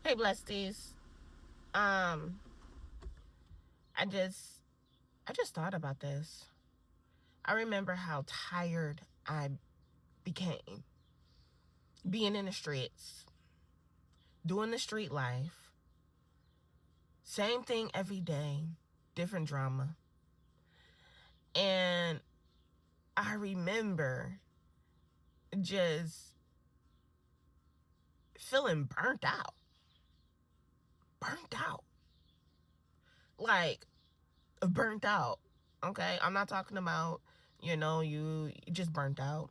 Hey, Blessedies. Um, I just thought about this. I remember how tired I became being in the streets, doing the street life, same thing every day, different drama. And I remember just feeling burnt out. Burnt out. Like, burnt out. Okay? I'm not talking about, you just burnt out.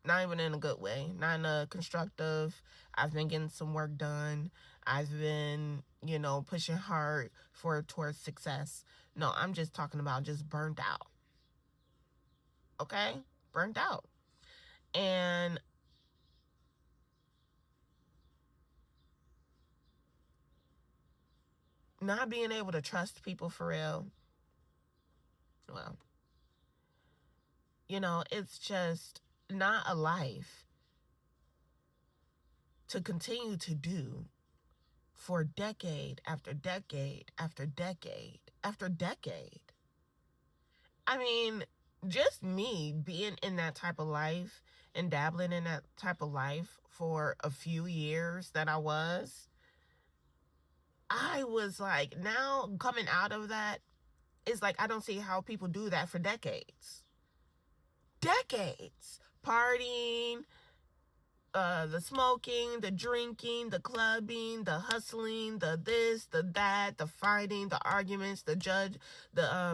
Not even in a good way, not in a constructive. I've been getting some work done. I've been, pushing hard towards success. No, I'm just talking about just burnt out. Okay? Burnt out. And not being able to trust people for real. Well, it's just not a life to continue to do for decade after decade after decade after decade. I mean, just me being in that type of life and dabbling in that type of life for a few years that I was like, now coming out of that, it's like I don't see how people do that for decades. Decades. Partying, the smoking, the drinking, the clubbing, the hustling, the this, the that, the fighting, the arguments, the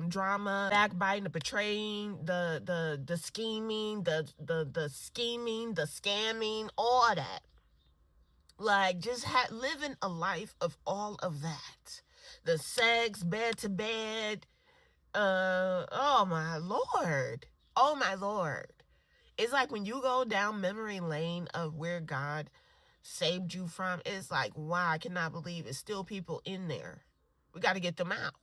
drama, backbiting, the betraying, the scheming, the scheming, the scamming, all that. Like, just living a life of all of that. The sex, bed to bed. Oh my Lord. Oh my Lord. It's like when you go down memory lane of where God saved you from, it's like, wow, I cannot believe it's still people in there. We got to get them out.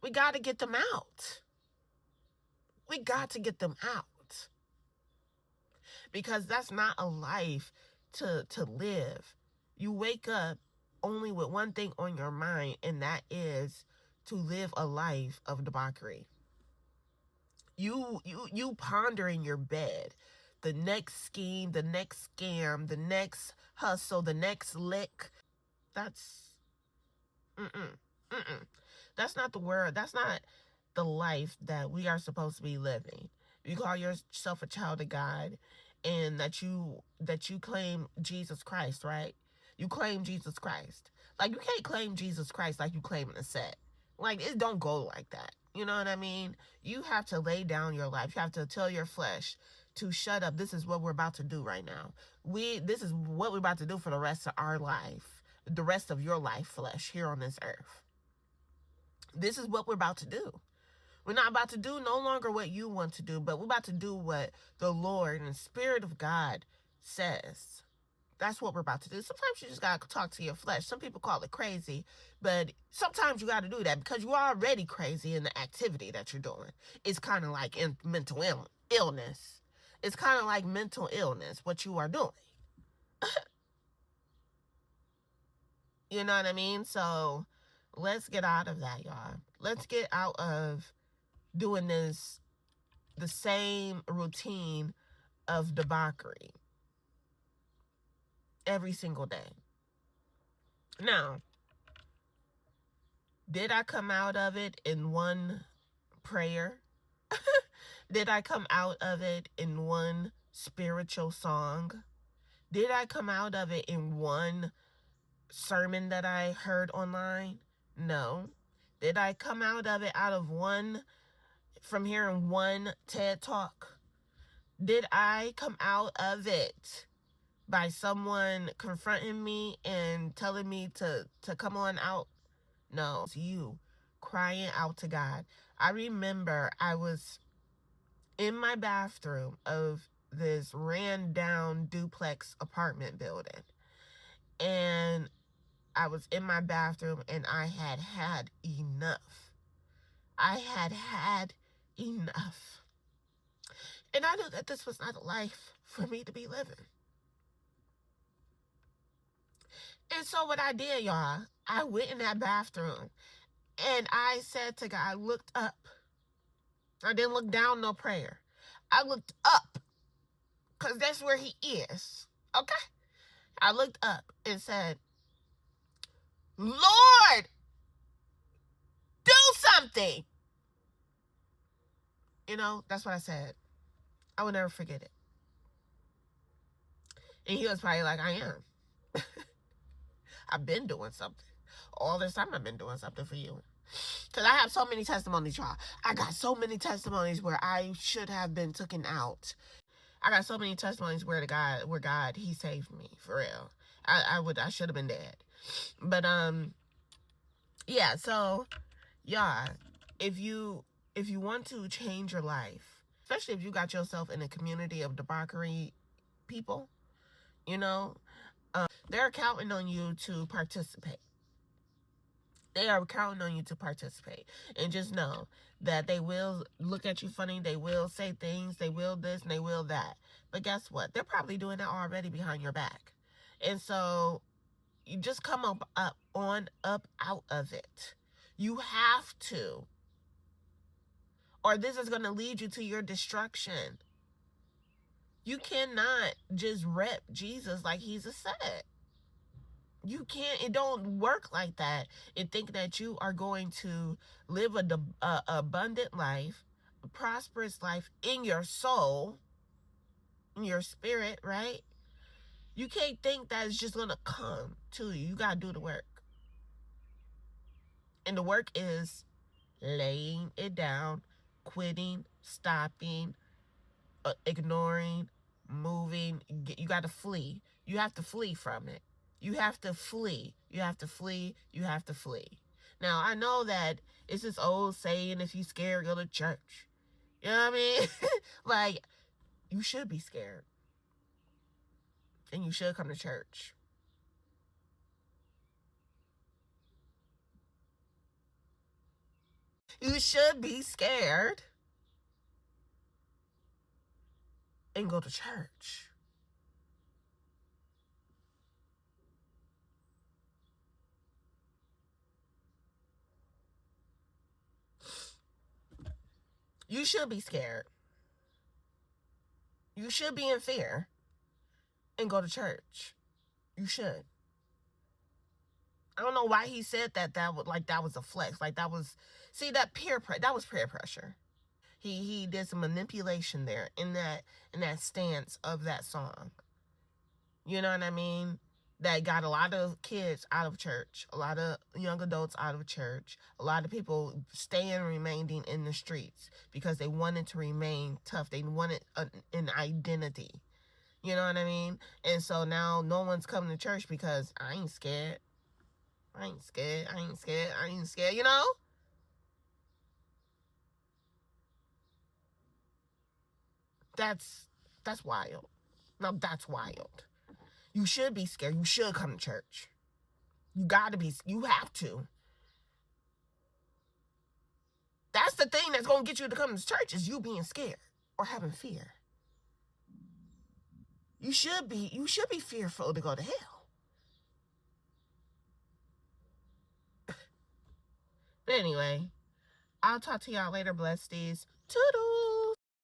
We got to get them out. We got to get them out. Because that's not a life to live. You wake up only with one thing on your mind, and that is to live a life of debauchery. You ponder in your bed the next scheme, the next scam, the next hustle, the next lick. That's that's not the word. That's not the life that we are supposed to be living. You call yourself a child of God, and that you claim Jesus Christ, right? You claim Jesus Christ. Like, you can't claim Jesus Christ like you claim a set. Like, it don't go like that. You know what I mean? You have to lay down your life. You have to tell your flesh to shut up. This is what we're about to do right now. This is what we're about to do for the rest of our life. The rest of your life, flesh, here on this earth. This is what we're about to do. We're not about to do no longer what you want to do, but we're about to do what the Lord and the Spirit of God says. That's what we're about to do. Sometimes you just got to talk to your flesh. Some people call it crazy, but sometimes you got to do that because you're already crazy in the activity that you're doing. It's kind of like mental illness. It's kind of like mental illness, what you are doing. You know what I mean? So let's get out of that, y'all. Let's get out of doing the same routine of debauchery every single day. Now, did I come out of it in one prayer? Did I come out of it in one spiritual song? Did I come out of it in one sermon that I heard online? No. Did I come out of it from hearing one TED Talk? Did I come out of it by someone confronting me and telling me to come on out? No, it's you crying out to God. I remember I was in my bathroom of this ran down duplex apartment building, and I was in my bathroom and I had enough. I had enough. And I knew that this was not a life for me to be living. And so what I did, y'all, I went in that bathroom and I said to God, I looked up. I didn't look down, no prayer. I looked up because that's where he is. Okay? I looked up and said, Lord, do something. You know, that's what I said. I will never forget it. And he was probably like, I am. I've been doing something. All this time I've been doing something for you. Because I have so many testimonies, y'all. I got so many testimonies where I should have been taken out. I got so many testimonies where God, he saved me, for real. I should have been dead. But, yeah, so, yeah, if you want to change your life, especially if you got yourself in a community of debauchery people, you know, they're counting on you to participate. They are counting on you to participate. And just know that they will look at you funny. They will say things. They will this and they will that. But guess what? They're probably doing that already behind your back. And so you just come up out of it. You have to. Or this is going to lead you to your destruction. You cannot just rep Jesus like he's a set. You can't, it don't work like that, and think that you are going to live a abundant life, a prosperous life in your soul, in your spirit, right? You can't think that it's just going to come to you. You got to do the work. And the work is laying it down, quitting, stopping, ignoring, moving. You got to flee. You have to flee from it. You have to flee. You have to flee. You have to flee. Now, I know that it's this old saying, if you scared, go to church. You know what I mean? Like, you should be scared. And you should come to church. You should be scared and go to church. You should be scared. You should be in fear and go to church. You should. I don't know why he said that was a flex. Like that was, see, that was peer pressure. He did some manipulation there in that stance of that song. You know what I mean? That got a lot of kids out of church, a lot of young adults out of church, a lot of people remaining in the streets because they wanted to remain tough. They wanted an identity. You know what I mean? And so now no one's coming to church because I ain't scared. I ain't scared. I ain't scared. I ain't scared, you know? That's wild. Now that's wild. You should be scared. You should come to church. You have to. That's the thing that's going to get you to come to church is you being scared or having fear. You should be fearful to go to hell. But anyway, I'll talk to y'all later, Blessedies. Toodles.